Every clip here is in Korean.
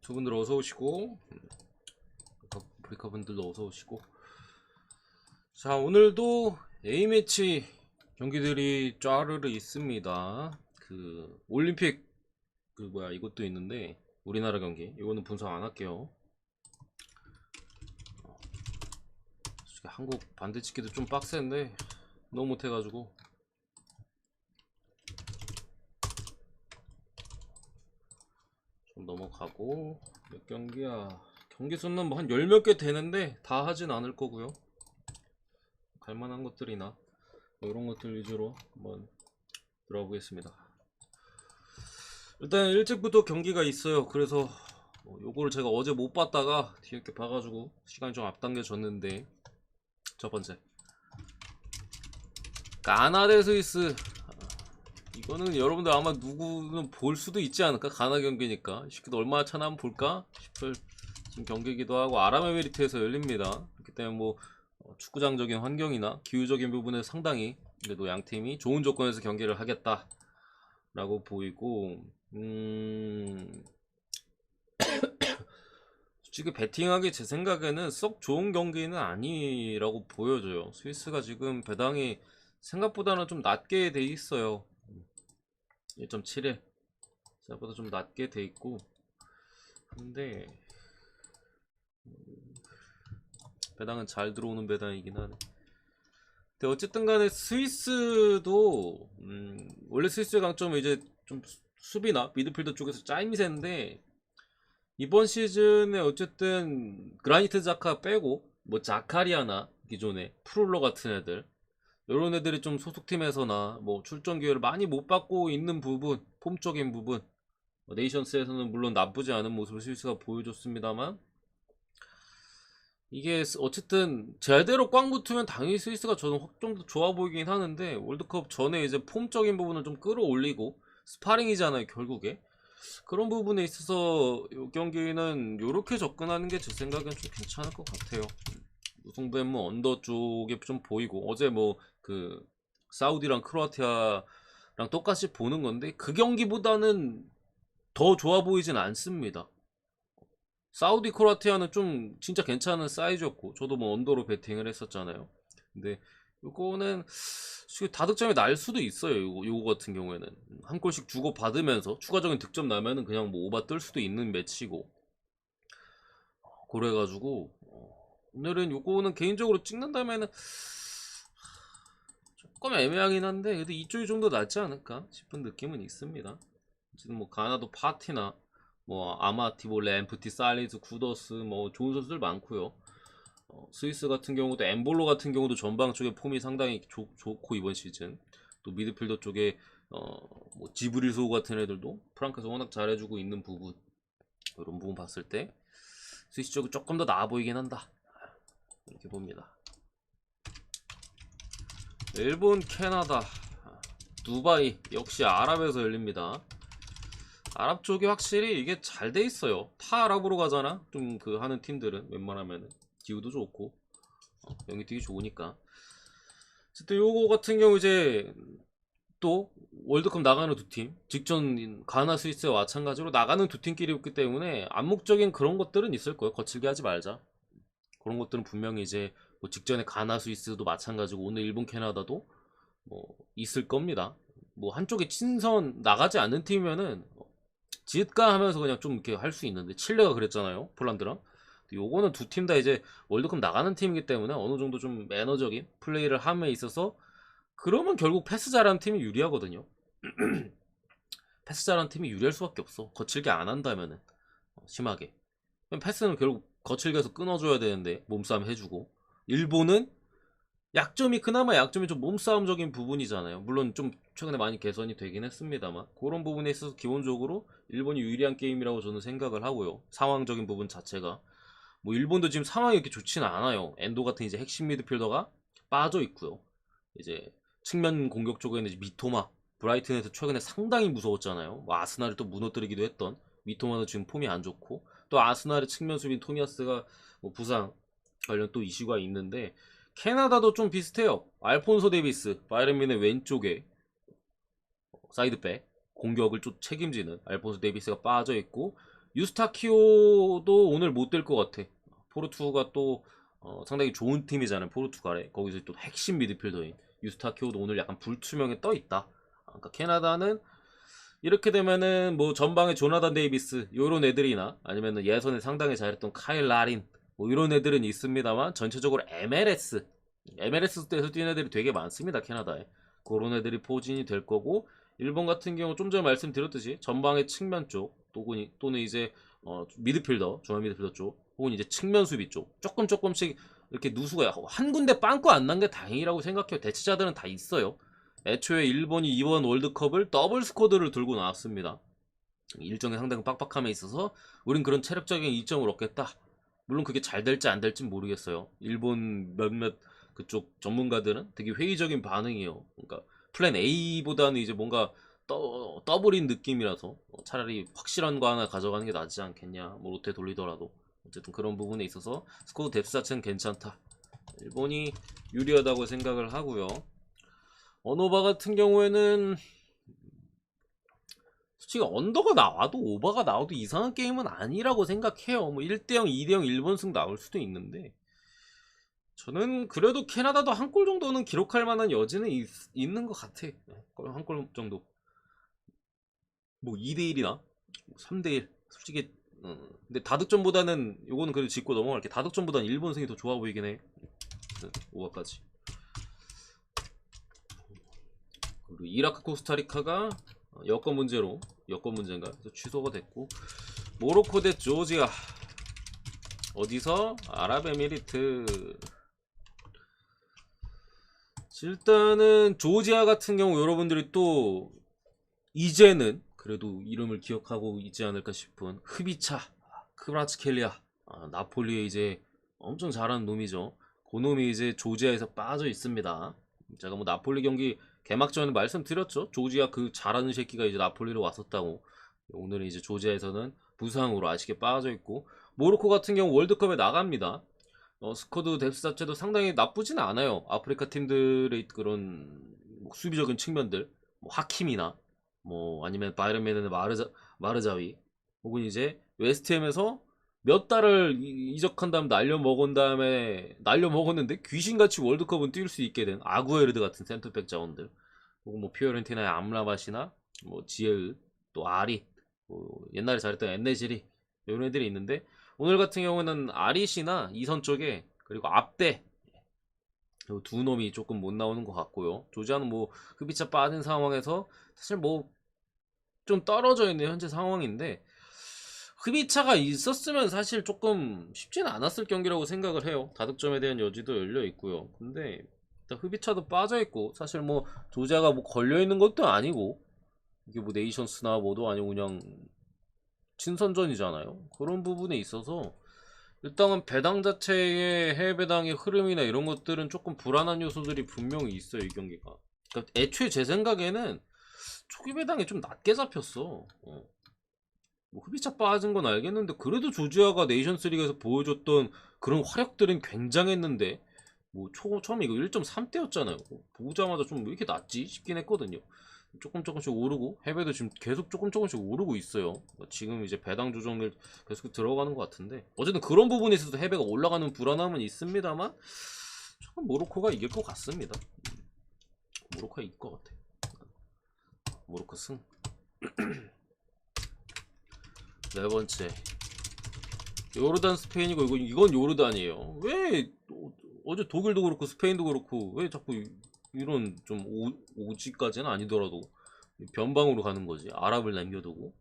두 분들 어서 오시고, 브리카 분들도 어서 오시고. 자, 오늘도 A매치 경기들이 쫘르르 있습니다. 그 올림픽 이것도 있는데 우리나라 경기 이거는 분석 안 할게요. 솔직히 한국 반대치기도 좀 빡센데 너무 못해가지고. 좀 넘어가고. 몇 경기야? 경기 수는 뭐 한 열 몇 개 되는데 다 하진 않을 거고요. 갈만한 것들이나 뭐 이런 것들 위주로 한번 들어가 보겠습니다. 일단 일찍부터 경기가 있어요. 그래서 요거를 제가 어제 못 봤다가 뒤늦게 봐가지고 시간이 좀 앞당겨졌는데, 첫 번째 가나 대 스위스. 이거는 여러분들 아마 누구는 볼 수도 있지 않을까? 가나 경기니까 이 새끼도 얼마나 차나 한번 볼까 싶을 지금 경기이기도 하고, 아랍에미리트에서 열립니다. 그렇기 때문에 뭐 축구장적인 환경이나 기후적인 부분에 상당히 그래도 양 팀이 좋은 조건에서 경기를 하겠다 라고 보이고, 솔직히 배팅하기 제 생각에는 썩 좋은 경기는 아니라고 보여져요. 스위스가 지금 배당이 생각보다는 좀 낮게 돼 있어요. 1.71 생각보다 좀 낮게 돼 있고, 근데 배당은 잘 들어오는 배당이긴 하네. 근데 어쨌든 간에 스위스도 원래 스위스의 강점은 이제 좀 수비나 미드필더 쪽에서 짜임새인데, 이번 시즌에 어쨌든 그라니트 자카 빼고 뭐 자카리아나 기존에 프롤러 같은 애들, 이런 애들이 좀 소속팀에서나 뭐 출전 기회를 많이 못 받고 있는 부분, 폼적인 부분, 네이션스에서는 물론 나쁘지 않은 모습을 스위스가 보여줬습니다만, 이게 어쨌든 제대로 꽝 붙으면 당연히 스위스가 저는 좀 더 좋아 보이긴 하는데, 월드컵 전에 이제 폼적인 부분을 좀 끌어올리고 스파링이잖아요 결국에. 그런 부분에 있어서 이 경기는 이렇게 접근하는 게 제 생각엔 좀 괜찮을 것 같아요. 우승부는 뭐 언더 쪽에 좀 보이고, 어제 뭐 그 사우디랑 크로아티아랑 똑같이 보는 건데 그 경기보다는 더 좋아 보이진 않습니다. 사우디 크로아티아는 좀 진짜 괜찮은 사이즈였고, 저도 뭐 언더로 베팅을 했었잖아요. 근데 이거는 다득점이 날 수도 있어요. 요거 같은 경우에는 한 골씩 주고 받으면서 추가적인 득점 나면은 그냥 뭐 오바 뜰 수도 있는 매치고, 그래가지고 오늘은 요거는 개인적으로 찍는다면은 조금 애매하긴 한데 그래도 이쪽이 좀 더 낫지 않을까 싶은 느낌은 있습니다. 지금 뭐 가나도 파티나 뭐 아마티볼레, 엠프티, 살리즈, 구더스 뭐 좋은 선수들 많고요. 스위스 같은 경우도 엠볼로 같은 경우도 전방 쪽에 폼이 상당히 좋고 이번 시즌 또 미드필더 쪽에 뭐 지브리소 같은 애들도 프랑크에서 워낙 잘해주고 있는 부분, 이런 부분 봤을 때 스위스 쪽이 조금 더 나아 보이긴 한다 이렇게 봅니다. 일본, 캐나다, 두바이 역시 아랍에서 열립니다. 아랍 쪽이 확실히 이게 잘 돼 있어요. 타 아랍으로 가잖아. 좀 그 하는 팀들은 웬만하면은 기후도 좋고 경기 뛰기 좋으니까. 어쨌든 요거 같은 경우 이제 또 월드컵 나가는 두 팀, 직전 가나 스위스와 마찬가지로 나가는 두 팀끼리 있기 때문에 암묵적인 그런 것들은 있을 거예요. 거칠게 하지 말자. 그런 것들은 분명히 이제 뭐 직전에 가나 스위스도 마찬가지고 오늘 일본 캐나다도 뭐 있을 겁니다. 뭐 한쪽에 친선 나가지 않는 팀이면은 지읒가 하면서 그냥 좀 이렇게 할 수 있는데, 칠레가 그랬잖아요 폴란드랑. 요거는 두 팀 다 이제 월드컵 나가는 팀이기 때문에 어느 정도 좀 매너적인 플레이를 함에 있어서 그러면 결국 패스 잘하는 팀이 유리하거든요. 패스 잘하는 팀이 유리할 수밖에 없어, 거칠게 안 한다면은. 심하게 패스는 결국 거칠게 해서 끊어줘야 되는데 몸싸움 해주고, 일본은 약점이 그나마 약점이 좀 몸싸움적인 부분이잖아요. 물론 좀 최근에 많이 개선이 되긴 했습니다만 그런 부분에 있어서 기본적으로 일본이 유리한 게임이라고 저는 생각을 하고요. 상황적인 부분 자체가 뭐 일본도 지금 상황이 이렇게 좋지는 않아요. 엔도 같은 이제 핵심 미드필더가 빠져 있고요. 이제 측면 공격 쪽에는 이제 미토마, 브라이튼에서 최근에 상당히 무서웠잖아요. 뭐 아스날을 또 무너뜨리기도 했던 미토마는 지금 폼이 안 좋고, 또 아스날의 측면 수비인 토미아스가 뭐 부상 관련 또 이슈가 있는데, 캐나다도 좀 비슷해요. 알폰소 데이비스, 바이런 뮌의 왼쪽에 사이드백 공격을 좀 책임지는 알폰소 데이비스가 빠져 있고, 유스타키오도 오늘 못 될 것 같아. 포르투가 또 상당히 좋은 팀이잖아요. 포르투갈에 거기서 또 핵심 미드필더인 유스타키오도 오늘 약간 불투명에 떠 있다. 그러니까 캐나다는 이렇게 되면은 뭐 전방에 조나단 데이비스 요런 애들이나 아니면은 예선에 상당히 잘했던 카일 라린 뭐 이런 애들은 있습니다만 전체적으로 MLS 때에서 뛰는 애들이 되게 많습니다. 캐나다에 그런 애들이 포진이 될 거고, 일본 같은 경우 좀 전에 말씀드렸듯이 전방의 측면 쪽 또는 이제 미드필더 중앙 미드필더 쪽 혹은 이제 측면 수비 쪽 조금씩 이렇게 누수가 한 군데 빵꾸 안 난 게 다행이라고 생각해요. 대체자들은 다 있어요. 애초에 일본이 이번 월드컵을 더블 스쿼드를 들고 나왔습니다. 일정이 상당히 빡빡함에 있어서 우린 그런 체력적인 이점을 얻겠다. 물론 그게 잘 될지 안 될지 모르겠어요. 일본 몇몇 그쪽 전문가들은 되게 회의적인 반응이에요. 그러니까 플랜 A보다는 이제 뭔가 더블인 느낌이라서 차라리 확실한 거 하나 가져가는 게 낫지 않겠냐. 뭐 롯데 돌리더라도 어쨌든 그런 부분에 있어서 스코어 뎁스 자체는 괜찮다. 일본이 유리하다고 생각을 하고요. 언어바 같은 경우에는 솔직히 언더가 나와도 오버가 나와도 이상한 게임은 아니라고 생각해요. 뭐 1대0, 2대0 일본승 나올 수도 있는데 저는 그래도 캐나다도 한 골 정도는 기록할 만한 여지는 있는 것 같아. 한 골 정도. 뭐 2대1이나 3대1 솔직히 근데 다득점보다는 요거는 그래도 짚고 넘어갈게. 다득점보다는 일본승이 더 좋아 보이긴 해. 5화까지. 그리고 이라크 코스타리카가 여권 문제인가 그래서 취소가 됐고, 모로코 대 조지아 어디서? 아랍에미리트. 일단은 조지아 같은 경우 여러분들이 또 이제는 그래도 이름을 기억하고 있지 않을까 싶은 흡이차 크브라츠켈리아, 나폴리에 이제 엄청 잘하는 놈이죠. 그 놈이 이제 조지아에서 빠져 있습니다. 제가 뭐 나폴리 경기 개막전에 말씀드렸죠. 조지아 그 잘하는 새끼가 이제 나폴리로 왔었다고. 오늘은 이제 조지아에서는 부상으로 아쉽게 빠져 있고, 모로코 같은 경우 월드컵에 나갑니다. 스쿼드 뎁스 자체도 상당히 나쁘진 않아요. 아프리카 팀들의 그런 뭐 수비적인 측면들, 뭐 하킴이나 뭐 아니면 바이런맨의 마르자위 혹은 이제 웨스트햄에서 몇 달을 이적한 다음 날려먹었는데 귀신같이 월드컵은 뛸 수 있게 된 아구에르드 같은 센터백 자원들, 혹은 뭐 피오렌티나의 암라바시나 뭐 지에으, 또 아리, 뭐 옛날에 잘했던 엔네시리 이런 애들이 있는데, 오늘 같은 경우는 아리시나 이선 쪽에 그리고 앞대 두 놈이 조금 못 나오는 것 같고요. 조지아는 뭐 흡이차 빠진 상황에서 사실 뭐 좀 떨어져 있는 현재 상황인데, 흡이차가 있었으면 사실 조금 쉽지는 않았을 경기라고 생각을 해요. 다득점에 대한 여지도 열려 있고요. 근데 일단 흡이차도 빠져 있고 사실 뭐 조지아가 뭐 걸려 있는 것도 아니고 이게 뭐 네이션스나 뭐도 아니고 그냥 친선전이잖아요. 그런 부분에 있어서 일단은 배당 자체의 해외 배당의 흐름이나 이런 것들은 조금 불안한 요소들이 분명히 있어요, 이 경기가. 그러니까 애초에 제 생각에는 초기 배당이 좀 낮게 잡혔어. 뭐 흡이차 빠진 건 알겠는데 그래도 조지아가 네이션스 리그에서 보여줬던 그런 화력들은 굉장했는데 뭐 처음에 이거 1.3대였잖아요. 보자마자 좀 왜 이렇게 낮지 싶긴 했거든요. 조금씩 오르고 해외도 지금 계속 조금씩 오르고 있어요. 지금 이제 배당 조정을 계속 들어가는 것 같은데 어쨌든 그런 부분에 있어서 해외가 올라가는 불안함은 있습니다만 저는 모로코가 이길 것 같습니다. 모로코가 이길 것 같아. 모로코 승. 네 번째 요르단 스페인이고, 이건 요르단이에요. 왜 어제 독일도 그렇고 스페인도 그렇고 왜 자꾸 이런 좀 오지까지는 아니더라도 변방으로 가는 거지. 아랍을 남겨두고.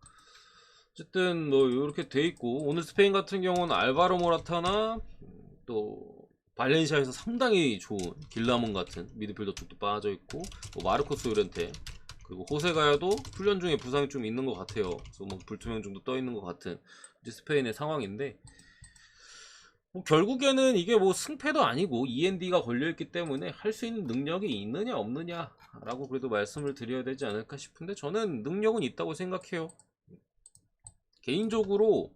어쨌든 뭐 이렇게 돼 있고, 오늘 스페인 같은 경우는 알바로 모라타나 또 발렌시아에서 상당히 좋은 길라몬 같은 미드필더 쪽도 빠져 있고, 뭐 마르코스 요렌테 그리고 호세가야도 훈련 중에 부상이 좀 있는 것 같아요. 그래서 뭐 불투명 정도 떠 있는 것 같은 이제 스페인의 상황인데, 뭐 결국에는 이게 뭐 승패도 아니고 END가 걸려있기 때문에 할 수 있는 능력이 있느냐 없느냐 라고 그래도 말씀을 드려야 되지 않을까 싶은데, 저는 능력은 있다고 생각해요. 개인적으로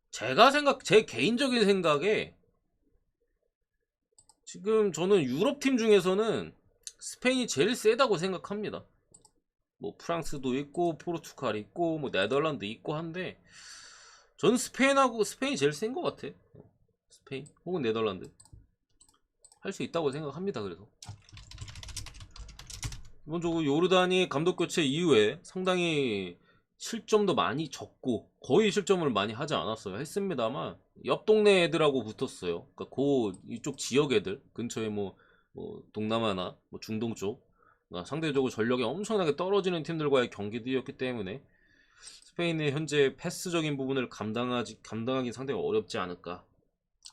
제 개인적인 생각에 지금 저는 유럽 팀 중에서는 스페인이 제일 세다고 생각합니다. 뭐 프랑스도 있고 포르투갈 있고 뭐 네덜란드 있고 한데 저는 스페인이 제일 센 것 같아. 스페인 혹은 네덜란드 할 수 있다고 생각합니다. 그래서 기본적으로 요르단이 감독 교체 이후에 상당히 실점도 많이 적고 거의 실점을 많이 하지 않았어요. 했습니다만 옆 동네 애들하고 붙었어요. 그러니까 이쪽 지역 애들 근처에 뭐 동남아나 뭐 중동 쪽 그러니까 상대적으로 전력이 엄청나게 떨어지는 팀들과의 경기들이었기 때문에 스페인의 현재 패스적인 부분을 감당하기 상당히 어렵지 않을까.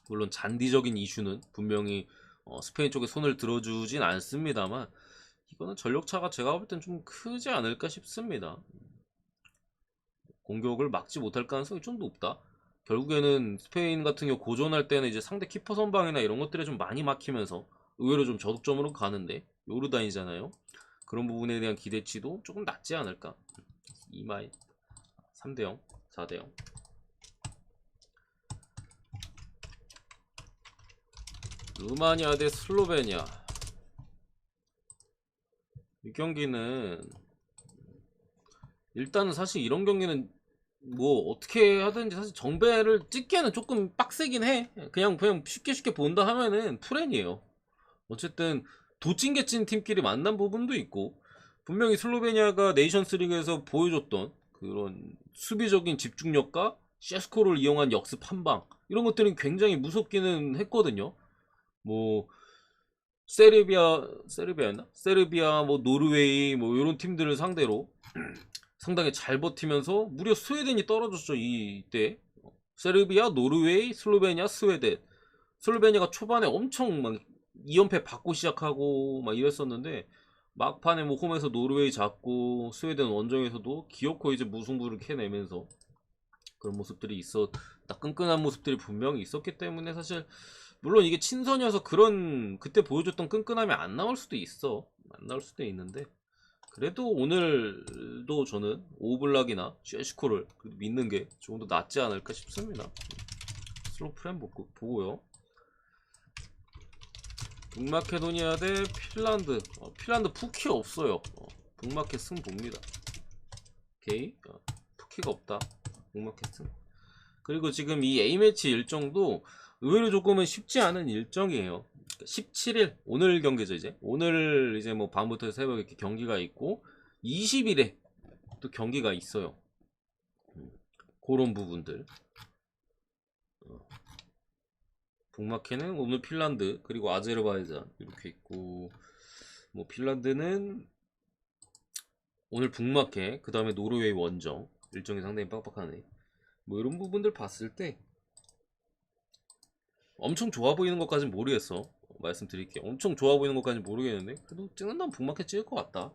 물론 잔디적인 이슈는 분명히 스페인 쪽에 손을 들어주진 않습니다만 이거는 전력차가 제가 볼 땐 좀 크지 않을까 싶습니다. 공격을 막지 못할 가능성이 좀 높다. 결국에는 스페인 같은 경우 고전할 때는 이제 상대 키퍼 선방이나 이런 것들에 좀 많이 막히면서 의외로 좀 저득점으로 가는데 요르단이잖아요. 그런 부분에 대한 기대치도 조금 낮지 않을까. 이마이 3대0, 4대0. 루마니아 대 슬로베니아. 이 경기는 일단은 사실 이런 경기는 뭐 어떻게 하든지 사실 정배를 찍기에는 조금 빡세긴 해. 그냥 쉽게 본다 하면은 풀엔이에요. 어쨌든 도찐개찐 팀끼리 만난 부분도 있고 분명히 슬로베니아가 네이션스 리그에서 보여줬던 그런 수비적인 집중력과 셰스코를 이용한 역습 한방 이런 것들은 굉장히 무섭기는 했거든요. 뭐 세르비아였나? 세르비아 뭐 노르웨이 뭐 이런 팀들을 상대로 상당히 잘 버티면서 무려 스웨덴이 떨어졌죠. 이때 세르비아, 노르웨이, 슬로베니아, 스웨덴. 슬로베니아가 초반에 엄청 막 2연패 받고 시작하고 막 이랬었는데 막판에 뭐 홈에서 노르웨이 잡고 스웨덴 원정에서도 기어코 이제 무승부를 캐내면서 그런 모습들이 있었다. 끈끈한 모습들이 분명히 있었기 때문에 사실 물론 이게 친선이어서 그런 그때 보여줬던 끈끈함이 안 나올 수도 있어. 안 나올 수도 있는데 그래도 오늘도 저는 오블락이나 쉐시코를 믿는 게 조금 더 낫지 않을까 싶습니다. 슬로우 프렘 보고요. 북마케도니아 대 핀란드. 핀란드 푸키 없어요. 북마켓 승 봅니다. 오케이. 푸키가 없다. 북마켓 승. 그리고 지금 이 A매치 일정도 의외로 조금은 쉽지 않은 일정이에요. 17일 오늘 경기죠. 이제 오늘 이제 뭐 밤부터 새벽에 이렇게 경기가 있고 20일에 또 경기가 있어요. 그런 부분들. 북마켓은 오늘 핀란드 그리고 아제르바이잔 이렇게 있고 뭐 핀란드는 오늘 북마켓 그 다음에 노르웨이 원정 일정이 상당히 빡빡하네. 뭐 이런 부분들 봤을 때 엄청 좋아 보이는 것까진 모르겠어. 말씀드릴게. 엄청 좋아 보이는 것까진 모르겠는데 그래도 찍는다면 북마켓 찍을 것 같다.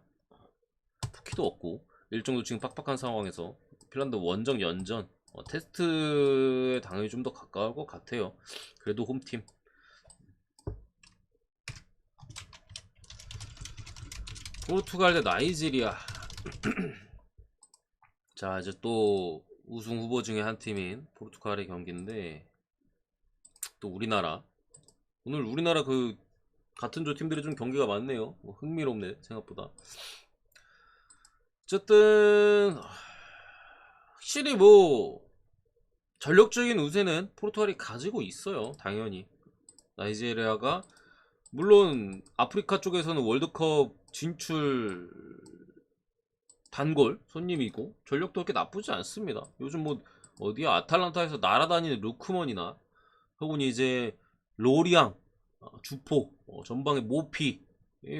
푸키도 없고 일정도 지금 빡빡한 상황에서 핀란드 원정 연전 테스트에 당연히 좀 더 가까울 것 같아요. 그래도 홈팀. 포르투갈 대 나이지리아. 자 이제 또 우승 후보 중에 한 팀인 포르투갈의 경기인데 또 우리나라 오늘 우리나라 그 같은 조 팀들이 좀 경기가 많네요. 흥미롭네 생각보다. 어쨌든 확실히 뭐 전력적인 우세는 포르투갈이 가지고 있어요. 당연히 나이지리아가 물론 아프리카 쪽에서는 월드컵 진출 단골 손님이고 전력도 그렇게 나쁘지 않습니다. 요즘 뭐 어디야 아탈란타에서 날아다니는 루크먼이나 혹은 이제 로리앙 주포 전방에 모피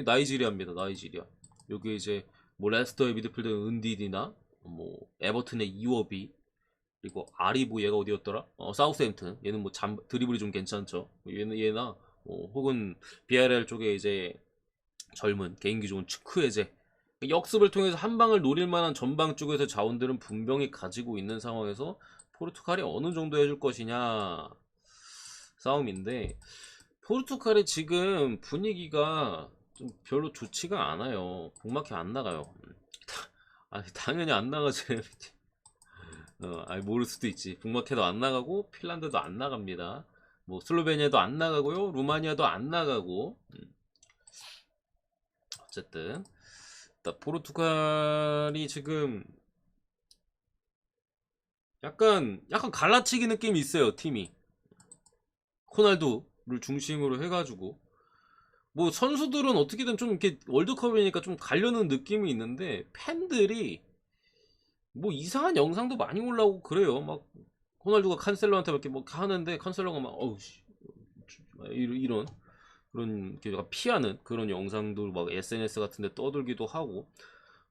나이지리아입니다. 나이지리아 여기 이제 뭐 레스터의 미드필더 은디디나 뭐 에버튼의 이워비 그리고 아리부 얘가 어디였더라? 사우스햄튼 얘는 뭐 드리블이 좀 괜찮죠. 얘나 혹은 비아레알 쪽에 이제 젊은 개인기 좋은 츠크에제 역습을 통해서 한 방을 노릴 만한 전방 쪽에서 자원들은 분명히 가지고 있는 상황에서 포르투갈이 어느 정도 해줄 것이냐 싸움인데 포르투갈이 지금 분위기가 좀 별로 좋지가 않아요. 북마켓 안 나가요. 아니 당연히 안 나가지. 아니 모를 수도 있지. 북마켓도 안 나가고 핀란드도 안 나갑니다. 뭐 슬로베니아도 안 나가고요. 루마니아도 안 나가고. 어쨌든 모르겠다. 포르투갈이 지금 약간 갈라치기 느낌이 있어요. 팀이 호날두를 중심으로 해가지고 뭐 선수들은 어떻게든 좀 이렇게 월드컵이니까 좀 가려는 느낌이 있는데 팬들이 뭐 이상한 영상도 많이 올라오고 그래요. 막 호날두가 칸셀로한테 이렇게 뭐 하는데 칸셀로가 막 어우 씨 이런 그런 이렇게 약간 피하는 그런 영상들 막 SNS 같은데 떠들기도 하고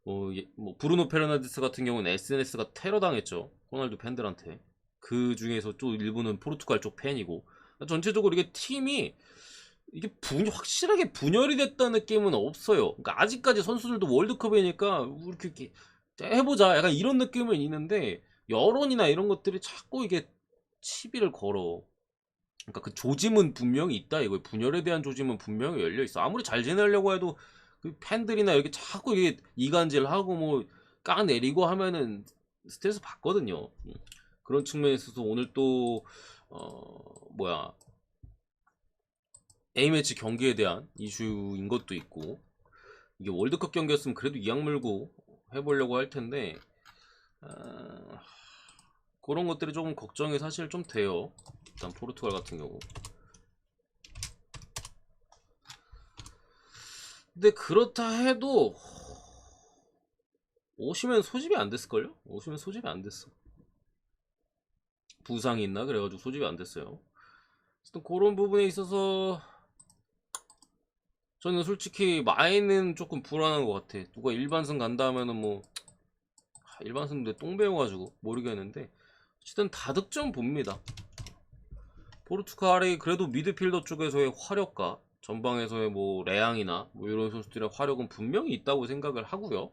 뭐 브루노 페르난데스 같은 경우는 SNS가 테러 당했죠. 호날두 팬들한테. 그 중에서 또 일부는 포르투갈 쪽 팬이고 전체적으로 이게 팀이 이게 확실하게 분열이 됐다는 느낌은 없어요. 그러니까 아직까지 선수들도 월드컵이니까 이렇게 해보자 약간 이런 느낌은 있는데 여론이나 이런 것들이 자꾸 이게 시비를 걸어. 그러니까 그 조짐은 분명히 있다 이거. 분열에 대한 조짐은 분명히 열려 있어. 아무리 잘 지내려고 해도 그 팬들이나 이렇게 자꾸 이게 이간질하고 뭐 까내리고 하면은 스트레스 받거든요. 그런 측면에서 오늘 또 뭐야 A매치 경기에 대한 이슈인 것도 있고 이게 월드컵 경기였으면 그래도 이악 물고 해보려고 할 텐데 그런 것들이 조금 걱정이 사실 좀 돼요. 일단 포르투갈 같은 경우. 근데 그렇다 해도 오시면 소집이 안 됐을걸요? 오시면 소집이 안 됐어. 부상이 있나 그래가지고 소집이 안 됐어요. 어쨌든 그런 부분에 있어서 저는 솔직히 마인은 조금 불안한 것 같아. 누가 일반승 간다 하면은 뭐 일반승인데 똥 배워가지고 모르겠는데 어쨌든 다득점 봅니다. 포르투갈이 그래도 미드필더 쪽에서의 화력과 전방에서의 뭐 레앙이나 뭐 이런 선수들의 화력은 분명히 있다고 생각을 하고요.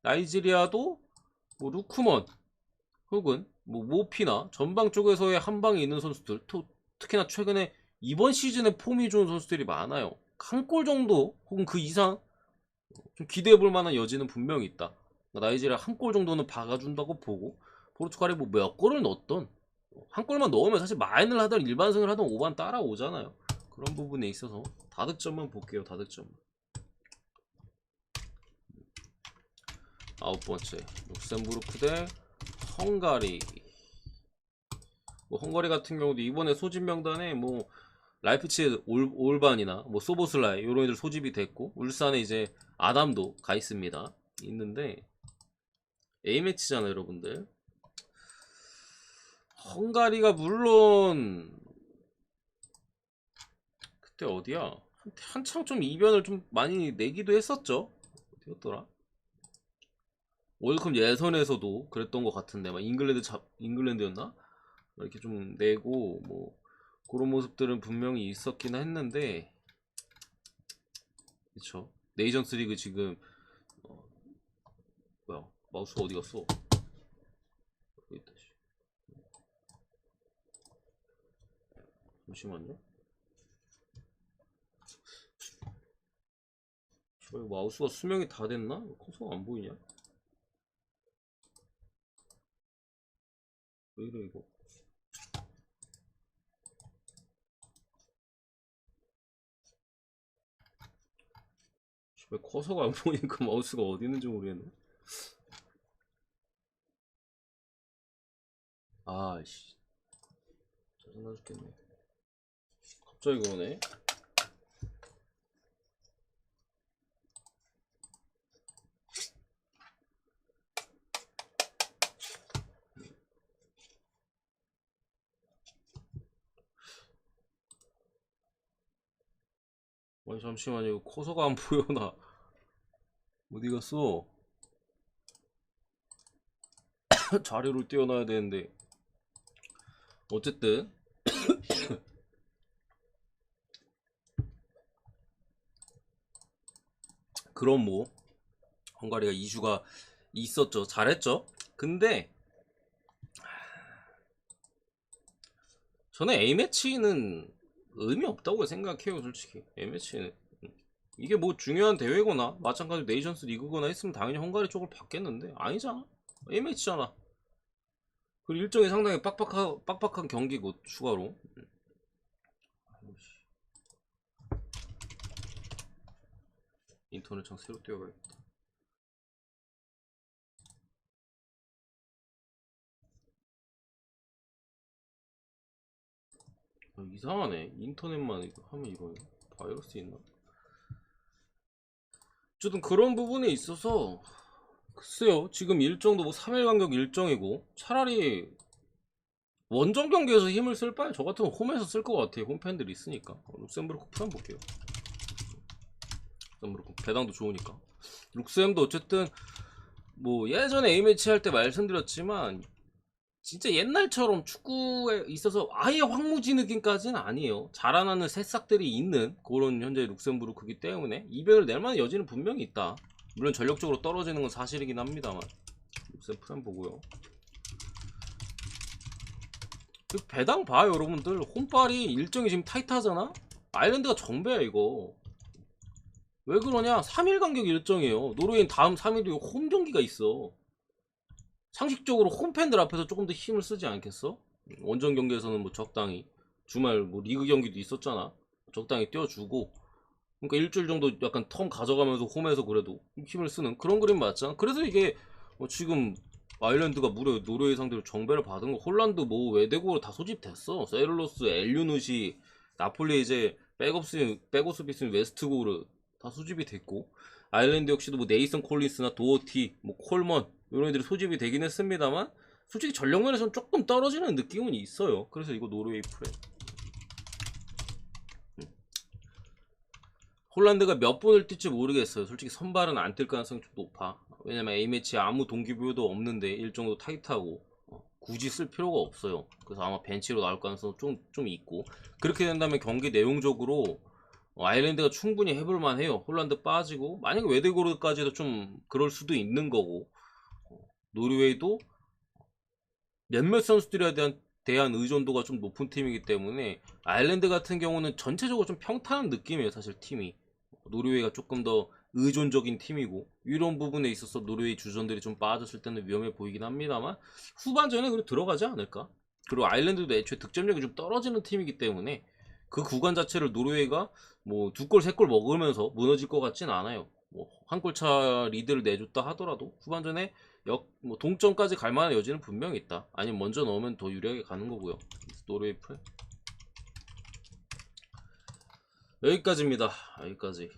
나이지리아도 뭐 루크먼 혹은 뭐 모피나 전방 쪽에서의 한 방이 있는 선수들, 특히나 최근에 이번 시즌에 폼이 좋은 선수들이 많아요. 한 골 정도 혹은 그 이상 좀 기대해 볼 만한 여지는 분명히 있다. 나이지리아 한 골 정도는 박아준다고 보고 포르투갈이 뭐 몇 골을 넣었던 한 골만 넣으면 사실 마인을 하던 일반승을 하던 5반 따라오잖아요. 그런 부분에 있어서 다득점만 볼게요. 다득점. 아홉 번째 룩셈부르크 대 헝가리. 뭐 헝가리 같은 경우도 이번에 소집 명단에 뭐 라이프치히 올반이나 뭐 소보슬라이 이런 애들 소집이 됐고 울산에 이제 아담도 가 있습니다. 있는데 A매치잖아요, 여러분들. 헝가리가 물론 그때 어디야? 한창 좀 이변을 좀 많이 내기도 했었죠. 어디였더라? 월드컵 예선에서도 그랬던 것 같은데 막 잉글랜드였나? 이렇게 좀 내고 뭐 그런 모습들은 분명히 있었긴 했는데 그쵸? 네이션스 리그 지금 어, 뭐야 마우스가 어디 갔어? 여기 있다. 잠시만요. 저 마우스가 수명이 다 됐나? 커서가 안 보이냐? 왜 이래 이거? 왜 커서가 안 보이니까 마우스가 어디 있는지 모르겠네. 아이씨 짜증나 죽겠네. 갑자기 그러네. 아니 잠시만요. 커서가 안 보여 나. 어디 갔어? 자료를 띄워놔야 되는데. 어쨌든 그런 뭐 헝가리가 이슈가 있었죠. 잘했죠. 근데 저는 A매치는 의미 없다고 생각해요. 솔직히 A매치는 이게 뭐 중요한 대회거나 마찬가지로 네이션스 리그거나 했으면 당연히 헝가리 쪽을 받겠는데 아니잖아. A매치잖아. 그리고 일정이 상당히 빡빡한 경기고 추가로. 인터넷창 새로 띄워야겠다. 이상하네. 인터넷만 이거 하면 이거 바이러스 있나? 어쨌든 그런 부분에 있어서 글쎄요. 지금 일정도 뭐 3일 간격 일정이고 차라리 원정 경기에서 힘을 쓸 바에 저 같으면 홈에서 쓸 것 같아요. 홈팬들이 있으니까. 룩셈부르크 프란 볼게요. 룩셈부르크 배당도 좋으니까. 룩셈도 어쨌든 뭐 예전에 A매치 할 때 말씀드렸지만 진짜 옛날처럼 축구에 있어서 아예 황무지 느낌까지는 아니에요. 자라나는 새싹들이 있는 그런 현재 룩셈부르크이기 때문에 이변을 낼 만한 여지는 분명히 있다. 물론 전력적으로 떨어지는 건 사실이긴 합니다만. 룩셈 프란 보고요. 그 배당 봐요 여러분들. 홈빨이 일정이 지금 타이트하잖아. 아일랜드가 정배야 이거. 왜 그러냐? 3일 간격 일정이에요. 노르웨이는 다음 3일 후에 홈 경기가 있어. 상식적으로 홈팬들 앞에서 조금 더 힘을 쓰지 않겠어? 원정 경기에서는 뭐 적당히 주말 뭐 리그 경기도 있었잖아. 적당히 뛰어주고 그러니까 일주일 정도 약간 텀 가져가면서 홈에서 그래도 힘을 쓰는 그런 그림 맞잖아. 그래서 이게 지금 아일랜드가 무려 노르웨이 상대로 정배를 받은 거. 홀란드 뭐 외대국으로 다 소집됐어. 세를로스, 엘류누시, 나폴리 이제 백오스비스는 웨스트고르 다 소집이 됐고 아일랜드 역시도 뭐 네이선 콜린스나 도어티, 뭐 콜먼 이런 애들이 소집이 되긴 했습니다만 솔직히 전력면에서는 조금 떨어지는 느낌은 있어요. 그래서 이거 노르웨이 프레. 홀란드가 몇 번을 뛸지 모르겠어요. 솔직히 선발은 안 뛸 가능성이 좀 높아. 왜냐면 A매치에 아무 동기부여도 없는데 일정도 타이트하고 굳이 쓸 필요가 없어요. 그래서 아마 벤치로 나올 가능성이 좀 있고 그렇게 된다면 경기 내용적으로 아일랜드가 충분히 해볼만 해요. 홀란드 빠지고 만약에 웨데고르까지도 좀 그럴 수도 있는 거고 노르웨이도 몇몇 선수들에 대한 의존도가 좀 높은 팀이기 때문에 아일랜드 같은 경우는 전체적으로 좀 평탄한 느낌이에요. 사실 팀이 노르웨이가 조금 더 의존적인 팀이고 이런 부분에 있어서 노르웨이 주전들이 좀 빠졌을 때는 위험해 보이긴 합니다만 후반전에 그래도 들어가지 않을까. 그리고 아일랜드도 애초에 득점력이 좀 떨어지는 팀이기 때문에 그 구간 자체를 노르웨이가 뭐 두 골 세 골 먹으면서 무너질 것 같진 않아요. 뭐 한 골차 리드를 내줬다 하더라도 후반전에 뭐 동점까지 갈 만한 여지는 분명히 있다. 아니면 먼저 넣으면 더 유리하게 가는 거고요. 노르웨이 프레 여기까지입니다. 여기까지.